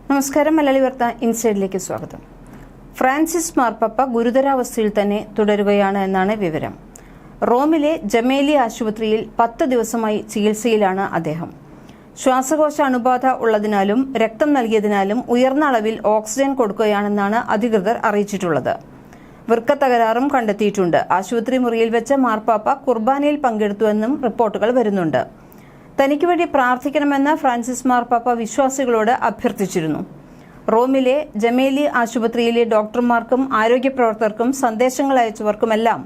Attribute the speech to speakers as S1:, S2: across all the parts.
S1: നമസ്കാരം. മലയാളി വാർത്ത ഇൻസൈഡിലേക്ക് സ്വാഗതം. ഫ്രാൻസിസ് മാർപ്പാപ്പ ഗുരുതരാവസ്ഥയിൽ തന്നെ തുടരുകയാണ് എന്നാണ് വിവരം. റോമിലെ ജമേലി ആശുപത്രിയിൽ 10 ദിവസമായി ചികിത്സയിലാണ് അദ്ദേഹം. ശ്വാസകോശ അണുബാധ ഉള്ളതിനാലും രക്തം നൽകിയതിനാലും ഉയർന്ന അളവിൽ ഓക്സിജൻ കൊടുക്കുകയാണെന്നാണ് അധികൃതർ അറിയിച്ചിട്ടുള്ളത്. വൃക്ക തകരാറും കണ്ടെത്തിയിട്ടുണ്ട്. ആശുപത്രി മുറിയിൽ വെച്ച് മാർപ്പാപ്പ കുർബാനയിൽ പങ്കെടുത്തുവെന്നും റിപ്പോർട്ടുകൾ വരുന്നുണ്ട്. തനിക്ക് വേണ്ടി പ്രാർത്ഥിക്കണമെന്ന് ഫ്രാൻസിസ് മാർപ്പാപ്പ വിശ്വാസികളോട് അഭ്യർത്ഥിച്ചിരുന്നു. റോമിലെ ജമേലി ആശുപത്രിയിലെ ഡോക്ടർമാർക്കും ആരോഗ്യ പ്രവർത്തകർക്കും സന്ദേശങ്ങൾ അയച്ചവർക്കുമെല്ലാം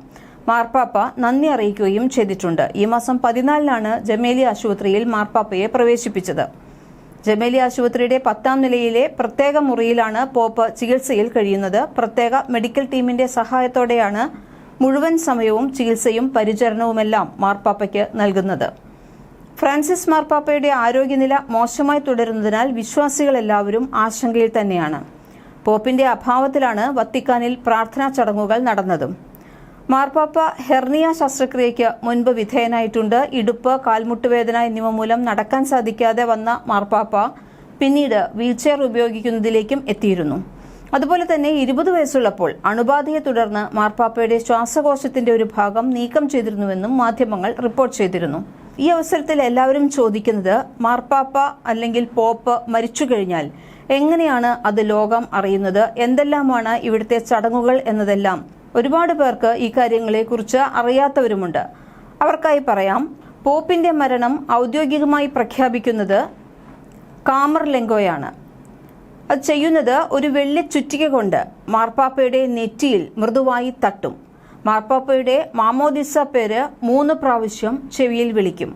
S1: മാർപ്പാപ്പ നന്ദി അറിയിക്കുകയും ചെയ്തിട്ടുണ്ട്. ഈ മാസം 14-നാണ് ജമേലി ആശുപത്രിയിൽ മാർപ്പാപ്പയെ പ്രവേശിപ്പിച്ചത്. ജമേലി ആശുപത്രിയുടെ 10-ാം നിലയിലെ പ്രത്യേക മുറിയിലാണ് പോപ്പ് ചികിത്സയിൽ കഴിയുന്നത്. പ്രത്യേക മെഡിക്കൽ ടീമിന്റെ സഹായത്തോടെയാണ് മുഴുവൻ സമയവും ചികിത്സയും പരിചരണവുമെല്ലാം മാർപ്പാപ്പയ്ക്ക് നൽകുന്നത്. ഫ്രാൻസിസ് മാർപ്പാപ്പയുടെ ആരോഗ്യനില മോശമായി തുടരുന്നതിനാൽ വിശ്വാസികളെല്ലാവരും ആശങ്കയിൽ തന്നെയാണ്. പോപ്പിന്റെ അഭാവത്തിലാണ് വത്തിക്കാനിൽ പ്രാർത്ഥനാ ചടങ്ങുകൾ നടന്നതും. മാർപ്പാപ്പ ഹെർണിയ ശസ്ത്രക്രിയയ്ക്ക് മുൻപ് വിധേയനായിട്ടുണ്ട്. ഇടുപ്പ്, കാൽമുട്ടുവേദന എന്നിവ മൂലം നടക്കാൻ സാധിക്കാതെ വന്ന മാർപ്പാപ്പ പിന്നീട് വീൽചെയർ ഉപയോഗിക്കുന്നതിലേക്കും എത്തിയിരുന്നു. അതുപോലെ തന്നെ 20 വയസ്സുള്ളപ്പോൾ അണുബാധയെ തുടർന്ന് മാർപ്പാപ്പയുടെ ശ്വാസകോശത്തിന്റെ ഒരു ഭാഗം നീക്കം ചെയ്തിരുന്നുവെന്നും മാധ്യമങ്ങൾ റിപ്പോർട്ട് ചെയ്തിരുന്നു. ഈ അവസരത്തിൽ എല്ലാവരും ചോദിക്കുന്നത്, മാർപ്പാപ്പ അല്ലെങ്കിൽ പോപ്പ് മരിച്ചു കഴിഞ്ഞാൽ എങ്ങനെയാണ് അത് ലോകം അറിയുന്നത്, എന്തെല്ലാമാണ് ഇവിടുത്തെ ചടങ്ങുകൾ എന്നതെല്ലാം ഒരുപാട് പേർക്ക് ഈ കാര്യങ്ങളെക്കുറിച്ച് അറിയാത്തവരുമുണ്ട്. അവർക്കായി പറയാം, പോപ്പിന്റെ മരണം ഔദ്യോഗികമായി പ്രഖ്യാപിക്കുന്നത് കാമർലെങ്കോയാണ്. അത് ചെയ്യുന്നത് ഒരു വെള്ളി ചുറ്റിക കൊണ്ട് മാർപ്പാപ്പയുടെ നെറ്റിയിൽ മൃദുവായി തട്ടും. മാർപ്പാപ്പയുടെ മാമോദിസ പേര് 3 പ്രാവശ്യം ചെവിയിൽ വിളിക്കും.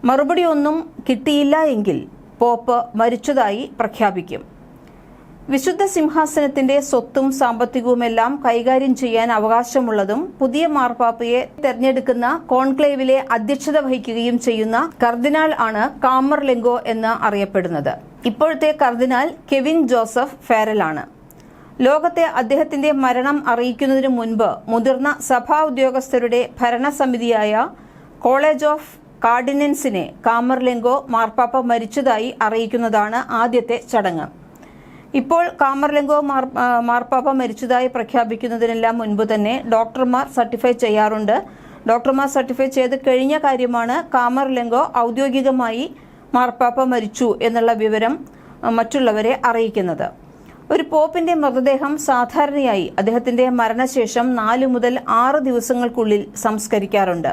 S1: മറുപടി ഒന്നും കിട്ടിയില്ല എങ്കിൽ പോപ്പ് മരിച്ചതായി പ്രഖ്യാപിക്കും. വിശുദ്ധ സിംഹാസനത്തിന്റെ സ്വത്തും സാമ്പത്തികവുമെല്ലാം കൈകാര്യം ചെയ്യാൻ അവകാശമുള്ളതും പുതിയ മാർപ്പാപ്പയെ തെരഞ്ഞെടുക്കുന്ന കോൺക്ലേവിലെ അധ്യക്ഷത വഹിക്കുകയും ചെയ്യുന്ന കർദിനാൾ ആണ് കാമർലെങ്കോ എന്ന് അറിയപ്പെടുന്നത്. ഇപ്പോഴത്തെ കർദിനാൾ കെവിൻ ജോസഫ് ഫെറലാണ്. ലോകത്തെ അദ്ദേഹത്തിന്റെ മരണം അറിയിക്കുന്നതിനു മുൻപ് മുതിർന്ന സഭാ ഉദ്യോഗസ്ഥരുടെ ഭരണസമിതിയായ കോളേജ് ഓഫ് കാർഡിനൻസിനെ കാമർലെങ്കോ മാർപ്പാപ്പ മരിച്ചതായി അറിയിക്കുന്നതാണ് ആദ്യത്തെ ചടങ്ങ്. ഇപ്പോൾ കാമർലെങ്കോ മാർപ്പാപ്പ മരിച്ചതായി പ്രഖ്യാപിക്കുന്നതിനെല്ലാം മുൻപ് തന്നെ ഡോക്ടർമാർ സർട്ടിഫൈ ചെയ്യാറുണ്ട്. ഡോക്ടർമാർ സർട്ടിഫൈ ചെയ്ത് കഴിഞ്ഞ കാര്യമാണ് കാമർലെങ്കോ ഔദ്യോഗികമായി മാർപ്പാപ്പ മരിച്ചു എന്നുള്ള വിവരം മറ്റുള്ളവരെ അറിയിക്കുന്നത്. ഒരു പോപ്പിന്റെ മൃതദേഹം സാധാരണയായി അദ്ദേഹത്തിന്റെ മരണശേഷം 4 മുതൽ 6 ദിവസങ്ങൾക്കുള്ളിൽ സംസ്കരിക്കാറുണ്ട്.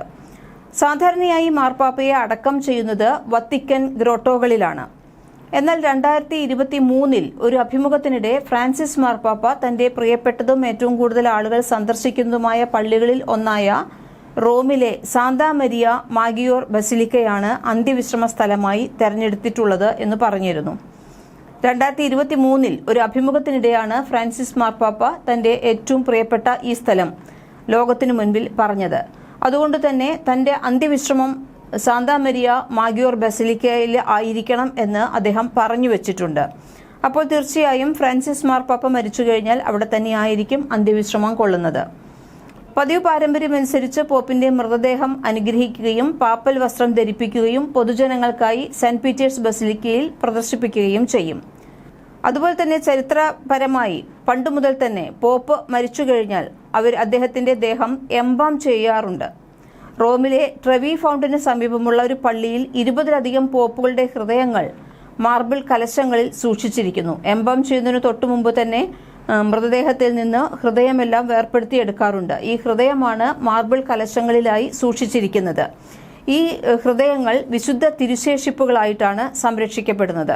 S1: സാധാരണയായി മാർപ്പാപ്പയെ അടക്കം ചെയ്യുന്നത് വത്തിക്കൻ ഗ്രോട്ടോകളിലാണ്. എന്നാൽ 2023-ൽ ഒരു അഭിമുഖത്തിനിടെ ഫ്രാൻസിസ് മാർപ്പാപ്പ തന്റെ പ്രിയപ്പെട്ടതും ഏറ്റവും കൂടുതൽ ആളുകൾ സന്ദർശിക്കുന്നതുമായ പള്ളികളിൽ ഒന്നായ റോമിലെ സാന്താ മരിയ മാഗിയോർ ബസിലിക്കയാണ് അന്ത്യവിശ്രമ സ്ഥലമായി തെരഞ്ഞെടുത്തിട്ടുള്ളത് എന്ന് പറഞ്ഞിരുന്നു. 2023-ൽ ഒരു അഭിമുഖത്തിനിടെയാണ് ഫ്രാൻസിസ് മാർപ്പാപ്പ തന്റെ ഏറ്റവും പ്രിയപ്പെട്ട ഈ സ്ഥലം ലോകത്തിനു മുൻപിൽ പറഞ്ഞത്. അതുകൊണ്ട് തന്നെ തന്റെ അന്ത്യവിശ്രമം സാന്താ മരിയ മാഗിയോർ ബസിലിക്കയിൽ ആയിരിക്കണം എന്ന് അദ്ദേഹം പറഞ്ഞു വെച്ചിട്ടുണ്ട്. അപ്പോൾ തീർച്ചയായും ഫ്രാൻസിസ് മാർപ്പാപ്പ മരിച്ചു കഴിഞ്ഞാൽ അവിടെ തന്നെയായിരിക്കും അന്ത്യവിശ്രമം കൊള്ളുന്നത്. പതിവ് പാരമ്പര്യമനുസരിച്ച് പോപ്പിന്റെ മൃതദേഹം അനുഗ്രഹിക്കുകയും പാപ്പൽ വസ്ത്രം ധരിപ്പിക്കുകയും പൊതുജനങ്ങൾക്കായി സെന്റ് പീറ്റേഴ്സ് ബസിലിക്കയിൽ പ്രദർശിപ്പിക്കുകയും ചെയ്യും. അതുപോലെ തന്നെ ചരിത്രപരമായി പണ്ടുമുതൽ തന്നെ പോപ്പ് മരിച്ചു കഴിഞ്ഞാൽ അദ്ദേഹത്തിന്റെ ദേഹം എംബാം ചെയ്യാറുണ്ട്. റോമിലെ ട്രെവി ഫൗണ്ടന് സമീപമുള്ള ഒരു പള്ളിയിൽ 20-ലധികം പോപ്പുകളുടെ ഹൃദയങ്ങൾ മാർബിൾ കലശങ്ങളിൽ സൂക്ഷിച്ചിരിക്കുന്നു. എംബാം ചെയ്യുന്നതിന് തൊട്ടു മുമ്പ് തന്നെ മൃതദേഹത്തിൽ നിന്ന് ഹൃദയമെല്ലാം വേർപ്പെടുത്തിയെടുക്കാറുണ്ട്. ഈ ഹൃദയമാണ് മാർബിൾ കലശങ്ങളിലായി സൂക്ഷിച്ചിരിക്കുന്നത്. ഈ ഹൃദയങ്ങൾ വിശുദ്ധ തിരുശേഷിപ്പുകളായിട്ടാണ് സംരക്ഷിക്കപ്പെടുന്നത്.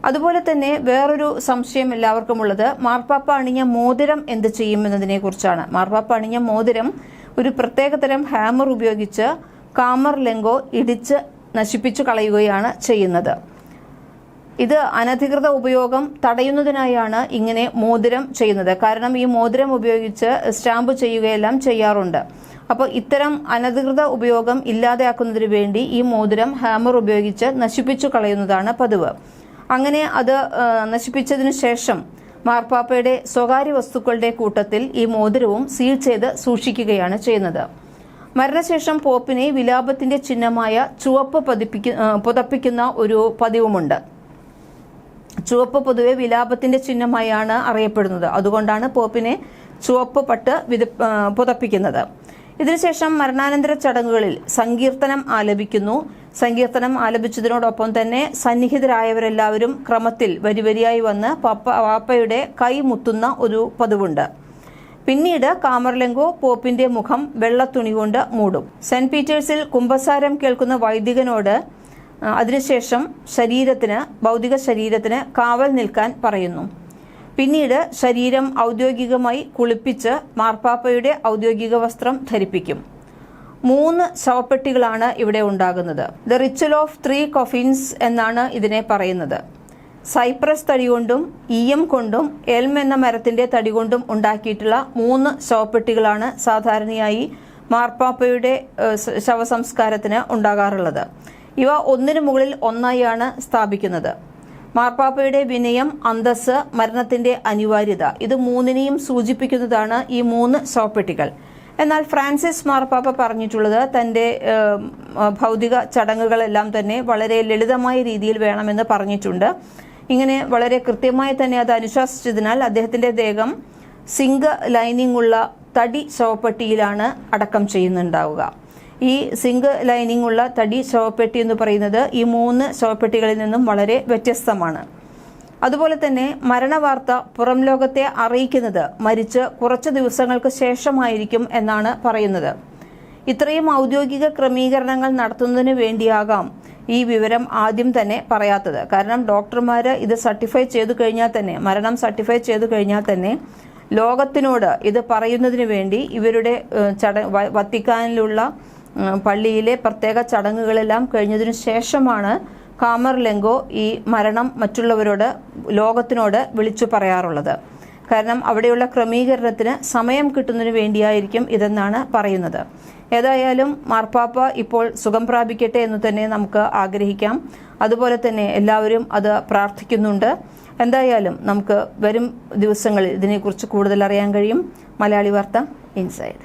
S1: അതുപോലെ തന്നെ വേറൊരു സംശയം എല്ലാവർക്കും ഉള്ളത്, മാർപ്പാപ്പ അണിഞ്ഞ മോതിരം എന്ത് ചെയ്യുമെന്നതിനെ കുറിച്ചാണ്. മാർപ്പാപ്പ അണിഞ്ഞ മോതിരം ഒരു പ്രത്യേകതരം ഹാമർ ഉപയോഗിച്ച് കാമർലെങ്കോ ഇടിച്ച് നശിപ്പിച്ചു കളയുകയാണ് ചെയ്യുന്നത്. ഇത് അനധികൃത ഉപയോഗം തടയുന്നതിനായാണ് ഇങ്ങനെ മോതിരം ചെയ്യുന്നത്. കാരണം ഈ മോതിരം ഉപയോഗിച്ച് സ്റ്റാമ്പ് ചെയ്യുകയെല്ലാം ചെയ്യാറുണ്ട്. അപ്പോൾ ഇത്തരം അനധികൃത ഉപയോഗം ഇല്ലാതെയാക്കുന്നതിന് വേണ്ടി ഈ മോതിരം ഹാമർ ഉപയോഗിച്ച് നശിപ്പിച്ചു കളയുന്നതാണ് പതിവ്. അങ്ങനെ അത് നശിപ്പിച്ചതിനു ശേഷം മാർപ്പാപ്പയുടെ സ്വകാര്യ വസ്തുക്കളുടെ കൂട്ടത്തിൽ ഈ മോതിരവും സീൽ ചെയ്ത് സൂക്ഷിക്കുകയാണ് ചെയ്യുന്നത്. മരണശേഷം പോപ്പിനെ വിലാപത്തിന്റെ ചിഹ്നമായ ചുവപ്പ് പുതപ്പിക്കുന്ന ഒരു പതിവുമുണ്ട്. ചുവപ്പ് പൊതുവെ വിലാപത്തിന്റെ ചിഹ്നമായാണ് അറിയപ്പെടുന്നത്. അതുകൊണ്ടാണ് പോപ്പിനെ ചുവപ്പ് പട്ട് പുതപ്പിക്കുന്നത്. ഇതിനുശേഷം മരണാനന്തര ചടങ്ങുകളിൽ സങ്കീർത്തനം ആലപിക്കുന്നു. സങ്കീർത്തനം ആലപിച്ചതിനോടൊപ്പം തന്നെ സന്നിഹിതരായവരെല്ലാവരും ക്രമത്തിൽ വരിവരിയായി വന്ന് പാപ്പയുടെ കൈ മുത്തുന്ന ഒരു പതിവുണ്ട്. പിന്നീട് കാമർലെങ്കോ പോപ്പിന്റെ മുഖം വെള്ളത്തുണി കൊണ്ട് മൂടും. സെന്റ് പീറ്റേഴ്സിൽ കുമ്പസാരം കേൾക്കുന്ന വൈദികനോട് അതിനുശേഷം ഭൗതിക ശരീരത്തിന് കാവൽ നിൽക്കാൻ പറയുന്നു. പിന്നീട് ശരീരം ഔദ്യോഗികമായി കുളിപ്പിച്ച് മാർപ്പാപ്പയുടെ ഔദ്യോഗിക വസ്ത്രം ധരിപ്പിക്കും. 3 ശവപ്പെട്ടികളാണ് ഇവിടെ ഉണ്ടാകുന്നത്. ദ റിച്വൽ ഓഫ് 3 കോഫിൻസ് എന്നാണ് ഇതിനെ പറയുന്നത്. സൈപ്രസ് തടി കൊണ്ടും ഈയം കൊണ്ടും എൽം എന്ന മരത്തിന്റെ തടി കൊണ്ടും ഉണ്ടാക്കിയിട്ടുള്ള 3 ശവപ്പെട്ടികളാണ് സാധാരണയായി മാർപ്പാപ്പയുടെ ശവസംസ്കാരത്തിന് ഉണ്ടാകാറുള്ളത്. ഇവ ഒന്നിനു മുകളിൽ ഒന്നായാണ് സ്ഥാപിക്കുന്നത്. മാർപ്പാപ്പയുടെ വിനയം, അന്തസ്സ്, മരണത്തിന്റെ അനിവാര്യത, ഇത് 3നെയും സൂചിപ്പിക്കുന്നതാണ് ഈ 3 ശവപ്പെട്ടികൾ. എന്നാൽ ഫ്രാൻസിസ് മാർപ്പാപ്പ പറഞ്ഞിട്ടുള്ളത് തന്റെ ഭൗതിക ചടങ്ങുകളെല്ലാം തന്നെ വളരെ ലളിതമായ രീതിയിൽ വേണമെന്ന് പറഞ്ഞിട്ടുണ്ട്. ഇങ്ങനെ വളരെ കൃത്യമായി തന്നെ അത് അനുശാസിച്ചതിനാൽ അദ്ദേഹത്തിന്റെ ദേഹം സിങ്ക് ലൈനിങ് ഉള്ള തടി ശവപ്പെട്ടിയിലാണ് അടക്കം ചെയ്യുന്നുണ്ടാവുക. ഈ സിങ്ക് ലൈനിങ് ഉള്ള തടി ശവപ്പെട്ടി എന്ന് പറയുന്നത് ഈ 3 ശവപ്പെട്ടികളിൽ നിന്നും വളരെ വ്യത്യസ്തമാണ്. അതുപോലെ തന്നെ മരണവാർത്ത പുറം ലോകത്തെ അറിയിക്കുന്നത് മരിച്ച് കുറച്ച് ദിവസങ്ങൾക്ക് ശേഷമായിരിക്കും എന്നാണ് പറയുന്നത്. ഇത്രയും ഔദ്യോഗിക ക്രമീകരണങ്ങൾ നടത്തുന്നതിന് വേണ്ടിയാകാം ഈ വിവരം ആദ്യം തന്നെ പറയാത്തത്. കാരണം ഡോക്ടർമാർ ഇത് സർട്ടിഫൈ ചെയ്തു കഴിഞ്ഞാൽ തന്നെ, മരണം സർട്ടിഫൈ ചെയ്തു കഴിഞ്ഞാൽ തന്നെ ലോകത്തിനോട് ഇത് പറയുന്നതിന് വേണ്ടി ഇവരുടെ വത്തിക്കാനിലുള്ള പള്ളിയിലെ പ്രത്യേക ചടങ്ങുകളെല്ലാം കഴിഞ്ഞതിനു ശേഷമാണ് കാമർലെങ്കോ ഈ മരണം മറ്റുള്ളവരോട്, ലോകത്തിനോട് വിളിച്ചു പറയാറുള്ളത്. കാരണം അവിടെയുള്ള ക്രമീകരണത്തിന് സമയം കിട്ടുന്നതിന് വേണ്ടിയായിരിക്കും ഇതെന്നാണ് പറയുന്നത്. ഏതായാലും മാർപ്പാപ്പ ഇപ്പോൾ സുഖം പ്രാപിക്കട്ടെ എന്ന് തന്നെ നമുക്ക് ആഗ്രഹിക്കാം. അതുപോലെ തന്നെ എല്ലാവരും അത് പ്രാർത്ഥിക്കുന്നുണ്ട്. എന്തായാലും നമുക്ക് വരും ദിവസങ്ങളിൽ ഇതിനെക്കുറിച്ച് കൂടുതൽ അറിയാൻ കഴിയും. മലയാളി വാർത്ത ഇൻസൈഡ്.